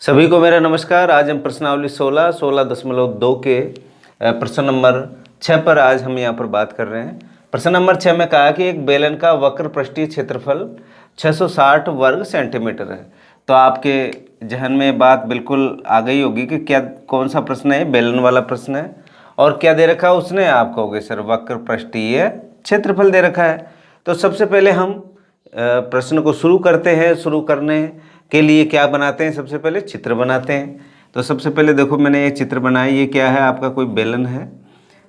सभी को मेरा नमस्कार। आज हम प्रश्नावली 16.2 के प्रश्न नंबर 6 पर आज हम यहाँ पर बात कर रहे हैं। प्रश्न नंबर 6 में कहा कि एक बेलन का वक्र पृष्ठीय क्षेत्रफल 660 वर्ग सेंटीमीटर है। तो आपके जहन में बात बिल्कुल आ गई होगी कि क्या कौन सा प्रश्न है, बेलन वाला प्रश्न है और क्या दे रखा है उसने। आप कहोगे सर वक्र पृष्ठीय क्षेत्रफल दे रखा है। तो सबसे पहले हम प्रश्न को शुरू करते हैं। शुरू करने के लिए क्या बनाते हैं, सबसे पहले चित्र बनाते हैं। तो सबसे पहले देखो मैंने एक चित्र बनाया। ये क्या है, आपका कोई बेलन है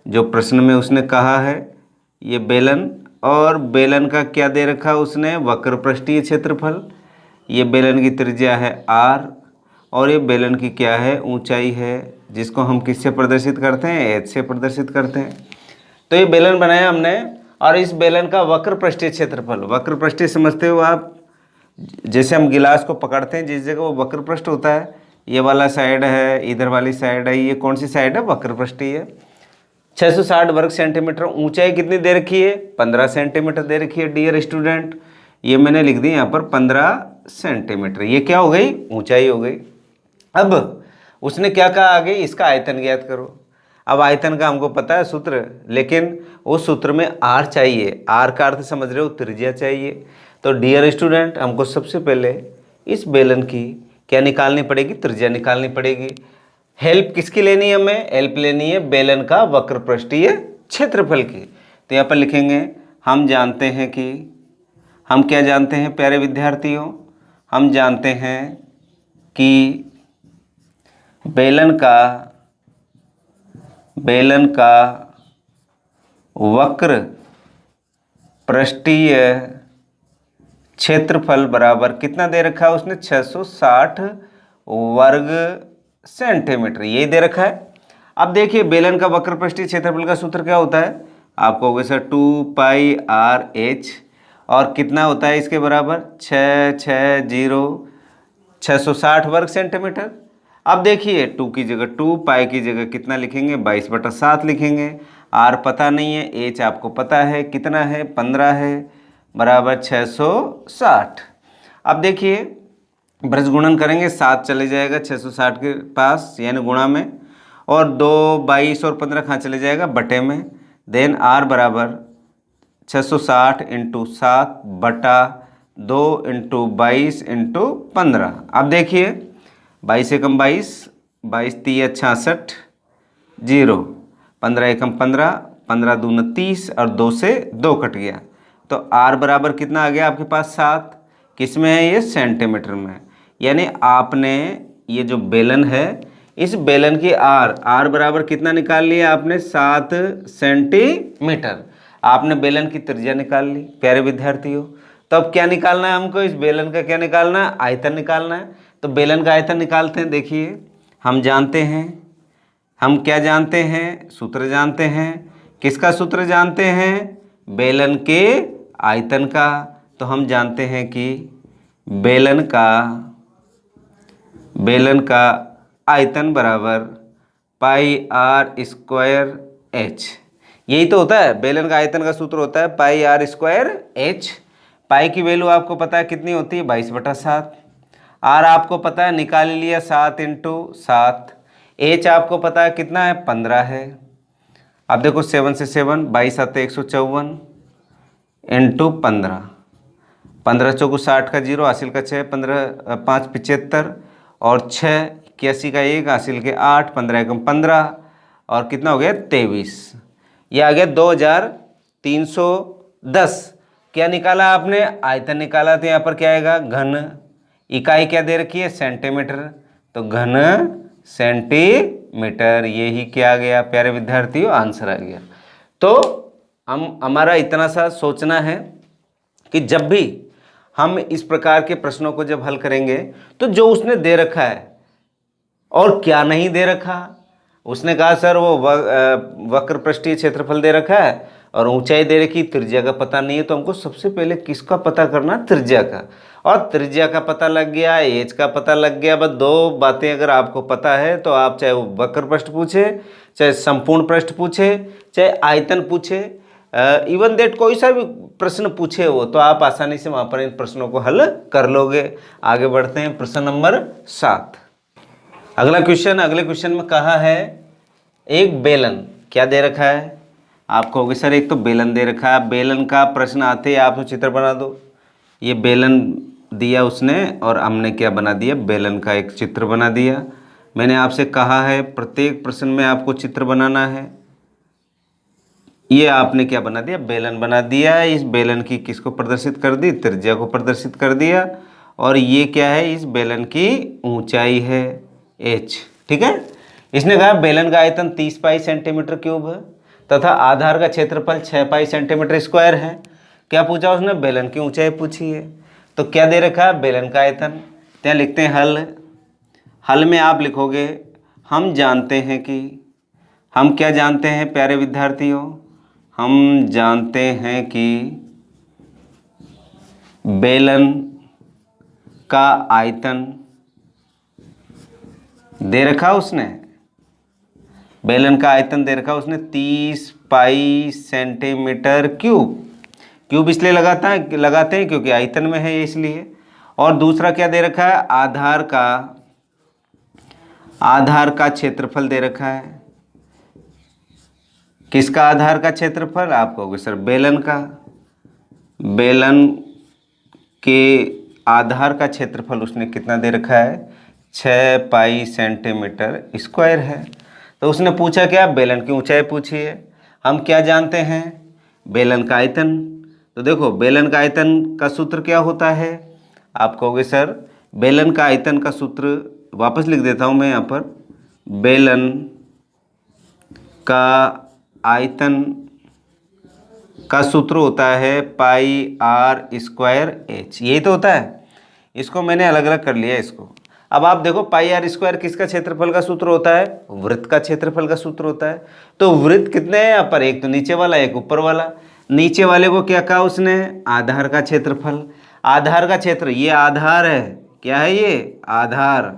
जो प्रश्न में उसने कहा है, ये बेलन। और बेलन का क्या दे रखा है उसने, वक्र पृष्ठीय क्षेत्रफल। ये बेलन की त्रिज्या है r और ये बेलन की क्या है, ऊंचाई है, जिसको हम किससे प्रदर्शित करते हैं, h से प्रदर्शित करते हैं। तो ये बेलन बनाया हमने और इस बेलन का वक्र पृष्ठीय क्षेत्रफल, वक्र पृष्ठीय समझते हो आप, जैसे हम गिलास को पकड़ते हैं जिस जगह वो वक्र पृष्ठ होता है, ये वाला साइड है, इधर वाली साइड है, ये कौन सी साइड है, वक्र पृष्ठीय है। 660 वर्ग सेंटीमीटर। ऊंचाई कितनी दे रखी है, 15 सेंटीमीटर दे रखी है डियर स्टूडेंट। ये मैंने लिख दी यहाँ पर 15 सेंटीमीटर। ये क्या हो गई, ऊंचाई हो गई। अब उसने क्या कहा आगे, इसका आयतन ज्ञात करो। अब आयतन का हमको पता है सूत्र, लेकिन उस सूत्र में r चाहिए। r का अर्थ समझ रहे हो, त्रिज्या चाहिए। तो डियर स्टूडेंट हमको सबसे पहले इस बेलन की क्या निकालनी पड़ेगी, त्रिज्या निकालनी पड़ेगी। हेल्प किसकी लेनी है, हमें हेल्प लेनी है बेलन का वक्र पृष्ठीय क्षेत्रफल की। तो यहाँ पर लिखेंगे, हम जानते हैं कि, हम क्या जानते हैं प्यारे विद्यार्थियों, हम जानते हैं कि बेलन का वक्र पृष्ठीय क्षेत्रफल बराबर कितना दे रखा है उसने, 660 वर्ग सेंटीमीटर, यही दे रखा है। अब देखिए बेलन का वक्र पृष्ठीय क्षेत्रफल का सूत्र क्या होता है, आप कहोगे सर 2πr/h और कितना होता है इसके बराबर 660 वर्ग सेंटीमीटर। अब देखिए 2 की जगह 2, पाई की जगह कितना लिखेंगे, 22/7 लिखेंगे। r पता नहीं है, h आपको पता है कितना है, 15 है, बराबर 660। अब देखिए ब्रज गुणन करेंगे, 7 चले जाएगा 660 के पास यानी गुणा में, और 2, 22 और 15 कहाँ चले जाएगा, बटे में। देन r बराबर 660 × 7 बटा 2 × 22 × 15। अब देखिए 22 एकम 22, 22 3 66, 0, 15 एकम 15, 15 दूना 30 और 2 से 2 कट गया। तो r बराबर कितना आ गया आपके पास, 7। किस में है ये, सेंटीमीटर में। यानी आपने ये जो बेलन है, इस बेलन की r बराबर कितना निकाल लिया आपने, 7 सेंटीमीटर। आपने बेलन की त्रिज्या निकाल ली प्यारे विद्यार्थियों। तो अब क्या निकालना है हमको, इस बेलन का क्या निकालना है, आयतन निकालना है। तो बेलन का आयतन निकालते हैं। देखिए हम जानते हैं, हम क्या जानते हैं, सूत्र जानते हैं। किसका सूत्र जानते हैं, बेलन के आयतन का। तो हम जानते हैं कि बेलन का आयतन बराबर πr²h। यही तो होता है, बेलन का आयतन का सूत्र होता है πr²h। पाई की वैल्यू आपको पता है कितनी होती है, 22/7। r आपको पता है, निकाल लिया 7 × 7। h आपको पता है कितना है, 15 है। अब देखो 7 से 7, 22 आते 154 × 15, 15 चौको 60 का 0, हासिल का 6, 15 5 75 और 6 81 का 1, हासिल के 8, 15 एकम 15 और कितना हो गया 23। ये आ गया 2310। क्या निकाला आपने, आयतन निकाला। तो यहाँ पर क्या आएगा, घन। इकाई क्या दे रखी है, सेंटीमीटर। तो घन सेंटीमीटर, यही क्या आ गया प्यारे विद्यार्थियों, आंसर आ गया। तो हमारा इतना सा सोचना है कि जब भी हम इस प्रकार के प्रश्नों को जब हल करेंगे तो जो उसने दे रखा है और क्या नहीं दे रखा। उसने कहा सर वो वक्र पृष्ठीय क्षेत्रफल दे रखा है और ऊंचाई दे रखी, त्रिज्या का पता नहीं है। तो हमको सबसे पहले किसका पता करना, त्रिज्या का। और त्रिज्या का पता लग गया, एज का पता लग गया। बस 2 बातें अगर आपको पता है तो आप चाहे वो वक्र पृष्ठ पूछे, चाहे संपूर्ण पृष्ठ पूछे, चाहे आयतन पूछे, इवन दैट कोई सा भी प्रश्न पूछे हो, तो आप आसानी से वहाँ पर इन प्रश्नों को हल कर लोगे। आगे बढ़ते हैं प्रश्न नंबर 7। अगले क्वेश्चन में कहा है एक बेलन, क्या दे रखा है आप कहोगे सर एक तो बेलन दे रखा है, बेलन का प्रश्न आते ही आप तो चित्र बना दो। ये बेलन दिया उसने और हमने क्या बना दिया, बेलन का एक चित्र बना दिया। मैंने आपसे कहा है प्रत्येक प्रश्न में आपको चित्र बनाना है। ये आपने क्या बना दिया, बेलन बना दिया। इस बेलन की किसको प्रदर्शित कर दी, त्रिज्या को प्रदर्शित कर दिया। और ये क्या है, इस बेलन की ऊंचाई है h, ठीक है। इसने कहा बेलन का आयतन 30 पाई सेंटीमीटर क्यूब है तथा आधार का क्षेत्रफल 6 पाई सेंटीमीटर स्क्वायर है। क्या पूछा उसने, बेलन की ऊंचाई पूछी है। तो क्या दे रखा है, बेलन का आयतन। ત્યાં लिखते हैं हल। हल में आप लिखोगे हम जानते हैं कि, हम क्या जानते हैं प्यारे विद्यार्थियों, हम जानते हैं कि बेलन का आयतन दे रखा उसने, बेलन का आयतन दे रखा उसने 30 पाई सेंटीमीटर क्यूब। क्यूब इसलिए लगाते हैं क्योंकि आयतन में है इसलिए। और दूसरा क्या दे रखा है, आधार का क्षेत्रफल दे रखा है। किसका आधार का क्षेत्रफल, आप कहोगे सर बेलन का। बेलन के आधार का क्षेत्रफल उसने कितना दे रखा है, 6 पाई सेंटीमीटर स्क्वायर है। तो उसने पूछा क्या, बेलन की ऊंचाई पूछी है। हम क्या जानते हैं, बेलन का आयतन। तो देखो बेलन का आयतन का सूत्र क्या होता है, आप कहोगे सर बेलन का आयतन का सूत्र, वापस लिख देता हूं मैं यहाँ पर, बेलन का आयतन का सूत्र होता है पाई आर स्क्वायर एच, यही तो होता है। इसको मैंने अलग अलग कर लिया इसको। अब आप देखो पाई आर स्क्वायर किसका क्षेत्रफल का सूत्र होता है, वृत्त का क्षेत्रफल का सूत्र होता है। तो वृत्त कितने हैं यहाँ पर, एक तो नीचे वाला एक ऊपर वाला। नीचे वाले को क्या कहा उसने, आधार का क्षेत्रफल। आधार का क्षेत्र, ये आधार है, क्या है ये आधार,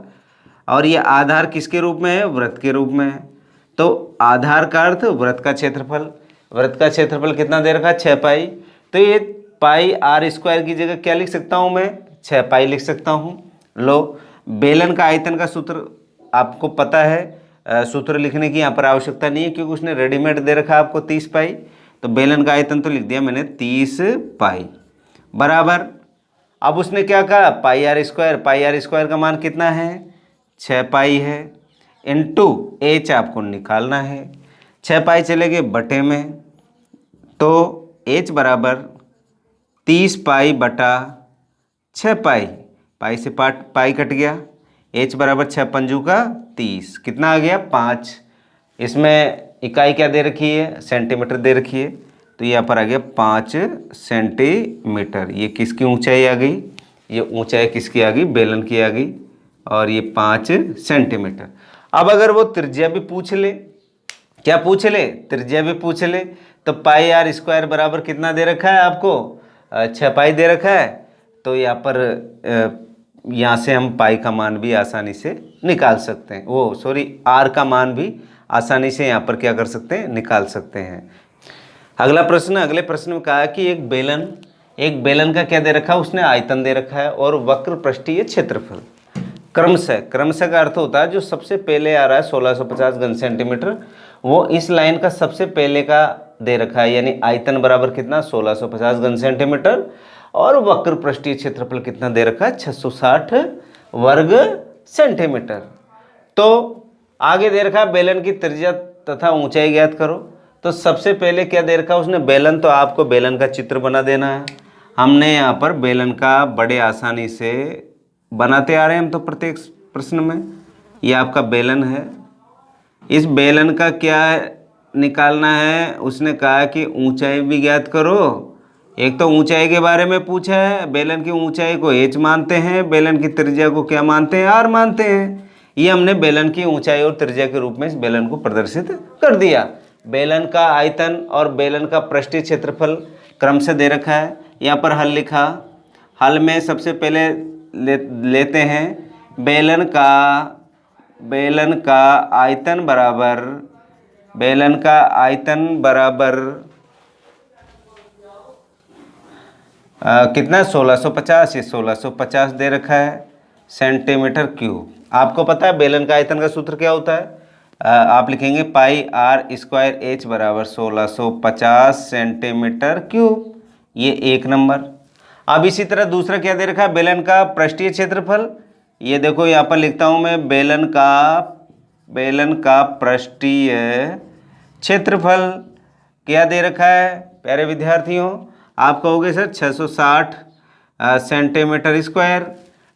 और ये आधार किसके रूप में है, वृत्त के रूप में है। तो आधार का अर्थ वृत्त का क्षेत्रफल। वृत्त का क्षेत्रफल कितना दे रखा है, 6 पाई। तो ये पाई आर स्क्वायर की जगह क्या लिख सकता हूँ मैं, 6 पाई लिख सकता हूँ। लो बेलन का आयतन का सूत्र आपको पता है, सूत्र लिखने की यहाँ पर आवश्यकता नहीं है क्योंकि उसने रेडीमेड दे रखा है आपको 30 पाई। तो बेलन का आयतन तो लिख दिया मैंने 30 पाई बराबर। अब उसने क्या कहा, पाई आर स्क्वायर का मान कितना है, 6 पाई है, इनटू एच आपको निकालना है। 6 पाई चले गए बटे में, तो एच बराबर 30 पाई बटा 6 पाई, पाई से पाई कट गया, एच बराबर 6 पंजू का 30, कितना आ गया 5। इसमें इकाई क्या दे रखी है, सेंटीमीटर दे रखी है, तो यहाँ पर आ गया 5 सेंटीमीटर। ये किसकी ऊंचाई आ गई, ये ऊंचाई किसकी आ गई, बेलन की आ गई, और ये 5 सेंटीमीटर। अब अगर वो त्रिज्या भी पूछ ले, क्या पूछ ले, त्रिज्या भी पूछ ले, तो पाई आर स्क्वायर बराबर कितना दे रखा है आपको, 6 पाई दे रखा है। तो यहाँ पर यहाँ से हम पाई का मान भी आसानी से निकाल सकते हैं, वो सॉरी आर का मान भी आसानी से यहाँ पर क्या कर सकते हैं, निकाल सकते हैं। अगला प्रश्न, अगले प्रश्न में कहा कि एक बेलन का क्या दे रखा है, उसने आयतन दे रखा है और वक्र पृष्ठीय क्षेत्रफल। क्रमशः का अर्थ होता है जो सबसे पहले आ रहा है 1650 घन सेंटीमीटर, वो इस लाइन का सबसे पहले का दे रखा है, यानी आयतन बराबर कितना 1650 घन सेंटीमीटर, और वक्र पृष्ठीय क्षेत्रफल कितना दे रखा है 660 वर्ग सेंटीमीटर। तो आगे दे रखा है बेलन की त्रिज्या तथा ऊंचाई ज्ञात करो। तो सबसे पहले क्या दे रखा है उसने, बेलन, तो आपको बेलन का चित्र बना देना है। हमने यहाँ पर बेलन का बड़े आसानी से बनाते आ रहे हैं हम तो प्रत्येक प्रश्न में। ये आपका बेलन है, इस बेलन का क्या निकालना है, उसने कहा कि ऊंचाई भी ज्ञात करो। एक तो ऊंचाई के बारे में पूछा है, बेलन की ऊंचाई को h मानते हैं, बेलन की त्रिज्या को क्या मानते हैं, r मानते हैं। ये हमने बेलन की ऊंचाई और त्रिज्या के रूप में इस बेलन को प्रदर्शित कर दिया। बेलन का आयतन और बेलन का पृष्ठीय क्षेत्रफल क्रम से दे रखा है, यहाँ पर हल लिखा। हल में सबसे पहले लेते हैं बेलन का आयतन बराबर कितना 1650, ये 1650 दे रखा है सेंटीमीटर क्यूब। आपको पता है बेलन का आयतन का सूत्र क्या होता है? आप लिखेंगे पाई आर स्क्वायर एच बराबर 1650 सेंटीमीटर क्यूब। ये 1 नंबर। अब इसी तरह दूसरा क्या दे रखा है? बेलन का पृष्ठीय क्षेत्रफल। ये देखो यहाँ पर लिखता हूँ मैं, बेलन का पृष्ठीय क्षेत्रफल क्या दे रखा है प्यारे विद्यार्थियों? आप कहोगे सर 660 सेंटीमीटर स्क्वायर।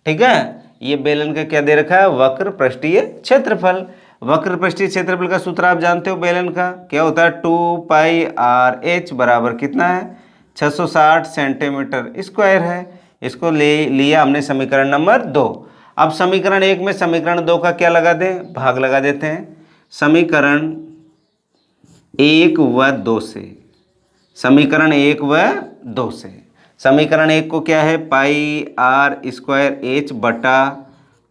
ठीक है, ये बेलन का क्या दे रखा है? वक्र पृष्ठीय क्षेत्रफल। वक्र पृष्ठीय क्षेत्रफल का सूत्र आप जानते हो बेलन का क्या होता है? 2 पाई आर एच बराबर कितना है? 660 सेंटीमीटर स्क्वायर है। इसको ले लिया हमने समीकरण नंबर 2। अब समीकरण 1 में समीकरण 2 का क्या लगा दें? भाग लगा देते हैं। समीकरण 1 व 2 से, समीकरण 1 व 2 से, समीकरण 1 को क्या है? पाई आर स्क्वायर एच बटा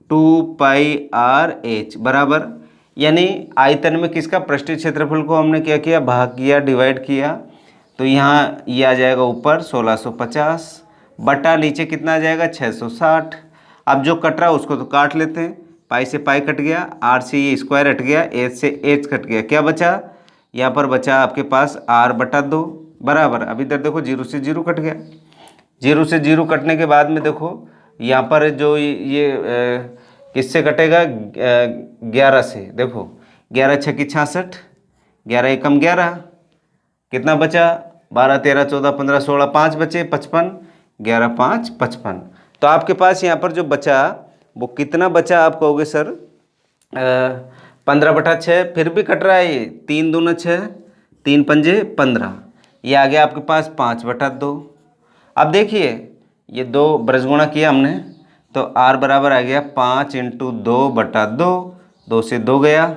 2 पाई आर एच बराबर, यानी आयतन में किसका? पृष्ठीय क्षेत्रफल को हमने क्या किया? भाग किया, डिवाइड किया। तो यहाँ ये आ जाएगा ऊपर 1650 बटा नीचे कितना आ जाएगा? 660। अब जो कट रहा है उसको तो काट लेते हैं। पाई से पाई कट गया, आर से ये स्क्वायर हट गया, एच से एच कट गया। क्या बचा? यहाँ पर बचा आपके पास आर बटा 2 बराबर। अब इधर देखो 0 से 0 कट गया। 0 से 0 कटने के बाद में देखो यहाँ पर जो ये किससे कटेगा? 11 से। देखो 11 छक्की 66, 11 एकम 11, कितना बचा? 12 13 14 15 16, 5 बचे 55, 11 5 55। तो आपके पास यहाँ पर जो बचा वो कितना बचा? आप कहोगे सर 15 बटा 6। फिर भी कट रहा है ये, 3 दूना 6, 3 पंजे 15। ये आ गया आपके पास 5 बटा 2। अब देखिए ये 2 ब्रज गुणा किया हमने, तो r बराबर आ गया 5 × 2 बटा 2, 2 से 2 गया,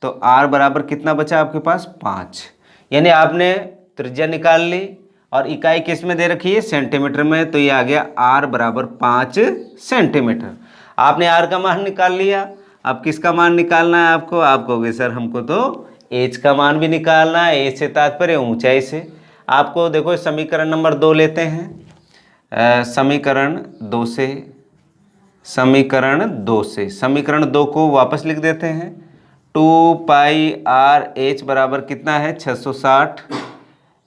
तो r बराबर कितना बचा आपके पास? 5। यानी आपने त्रिज्या निकाल ली और इकाई किस में दे रखी है? सेंटीमीटर में। तो ये आ गया r बराबर 5 सेंटीमीटर। आपने r का मान निकाल लिया। अब किसका मान निकालना है आपको? आप कहोगे सर हमको तो h का मान भी निकालना है। h से तात्पर्य ऊंचाई से। आपको देखो समीकरण नंबर 2 लेते हैं। समीकरण 2 से, समीकरण 2 को वापस लिख देते हैं। 2 पाई आर एच बराबर कितना है? 660।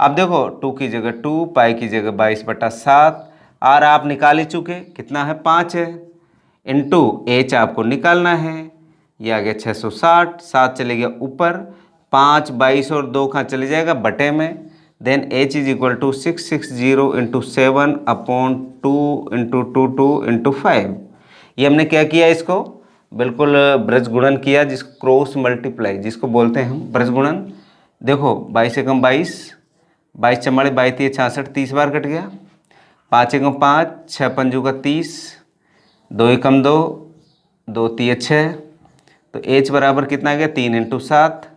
अब देखो 2 की जगह 2, पाई की जगह 22 बटा 7। आर आप निकाल ही चुके, कितना है? 5 है। इंटू एच आपको निकालना है। ये आ गया 660, 7 चले गया ऊपर, 5 22 और 2 कहाँ चले जाएगा? बटे में। Then h is equal to 660 × 7 upon 2 × 2 2 × 5। ये हमने क्या किया? इसको बिल्कुल ब्रज गुणन किया, जिसको क्रॉस मल्टीप्लाई जिसको बोलते हैं हम, ब्रज गुणन। देखो 22 एकम 22, 22 चमाड़े 22 3 66, 30 बार कट गया। 5 एकम 5, 6 पंजू का 30, 2 एकम 2, 2 3 6। तो h बराबर कितना आ गया? 3 × 7।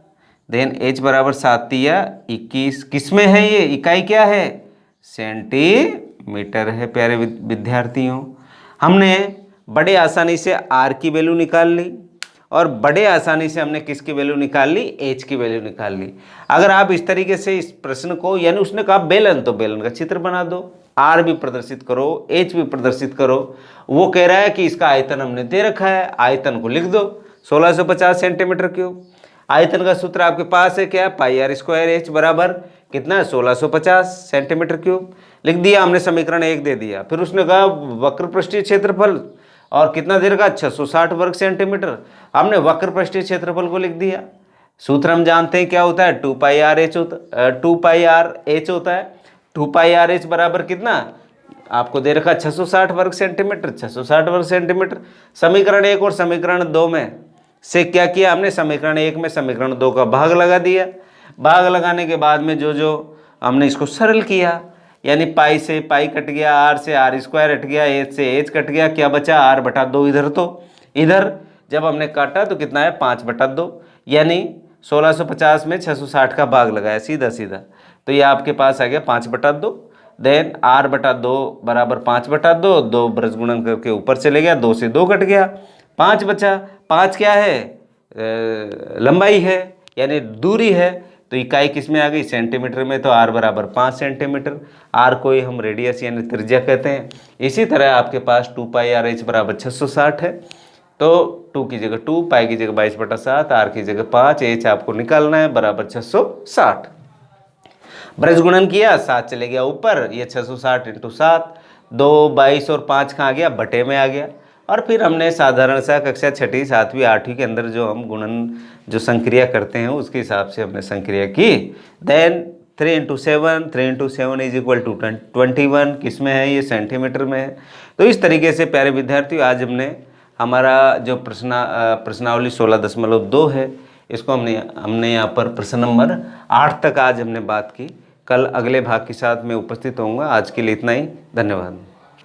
देन h बराबर 7 तिया 21। किस में है ये? इकाई क्या है? सेंटीमीटर है प्यारे विद्यार्थियों। हमने बड़े आसानी से r की वैल्यू निकाल ली और बड़े आसानी से हमने किसकी वैल्यू निकाल ली? h की वैल्यू निकाल ली। अगर आप इस तरीके से इस प्रश्न को, यानी उसने कहा बेलन, तो बेलन का चित्र बना दो, r भी प्रदर्शित करो, h भी प्रदर्शित करो। वो कह रहा है कि इसका आयतन हमने दे रखा है, आयतन को लिख दो 1650 सेंटीमीटर क्यूब। आयतन का सूत्र आपके पास है क्या? पाई आर स्क्वायर एच बराबर कितना है? 1650 सेंटीमीटर क्यूब। लिख दिया हमने, समीकरण 1 दे दिया। फिर उसने कहा वक्र पृष्ठीय क्षेत्रफल और कितना दे रखा? 660 वर्ग सेंटीमीटर। हमने वक्र पृष्ठीय क्षेत्रफल को लिख दिया। सूत्र हम जानते हैं क्या होता है? 2 पाई आर एच होता है। 2 पाई आर एच बराबर कितना आपको दे रखा? 660 वर्ग सेंटीमीटर। 660 वर्ग सेंटीमीटर। समीकरण 1 और समीकरण 2 में से क्या किया हमने? समीकरण 1 में समीकरण 2 का भाग लगा दिया। भाग लगाने के बाद में जो हमने इसको सरल किया, यानी पाई से पाई कट गया, आर से आर स्क्वायर हट गया, एच से एच कट गया। क्या बचा? आर बटा 2। इधर तो इधर जब हमने काटा तो कितना है? 5 बटा 2। यानी 1650 में 660 का भाग लगाया सीधा सीधा, तो ये आपके पास आ गया 5 बटा 2। देन आर बटा 2 बराबर 5 बटा 2, 2 ब्रज गुणन करके ऊपर चले गया, 2 से 2 कट गया, 5 बचा। 5 क्या है? लंबाई है, यानी दूरी है। तो इकाई किस में आ गई? सेंटीमीटर में। तो r बराबर 5 सेंटीमीटर। r को ही हम रेडियस यानी त्रिज्या कहते हैं। इसी तरह आपके पास 2 पाई आर एच बराबर 660 है। तो 2 की जगह 2, पाई की जगह 22/7, आर की जगह 5, एच आपको निकालना है बराबर 660। ब्रज गुणन किया, 7 चले गया ऊपर, ये 660 इंटू 7, 2, 22 और 5 कहाँ गया, बटे में आ गया। और फिर हमने साधारण सा कक्षा 6ठी 7वीं 8वीं के अंदर जो हम गुणन जो संक्रिया करते हैं उसके हिसाब से हमने संक्रिया की। Then 3 into 7, 3 into 7 is equal to 21, किस में है, ये सेंटीमीटर में है। तो इस तरीके से प्यारे विद्यार्थियों आज हमने हमारा जो प्रश्नावली 16.2 है इसको हमने यहाँ पर प्रश्न नंबर 8 तक आज हमने बात की। कल अगले भाग के साथ मैं उपस्थित होऊंगा। आज के लिए इतना ही, धन्यवाद।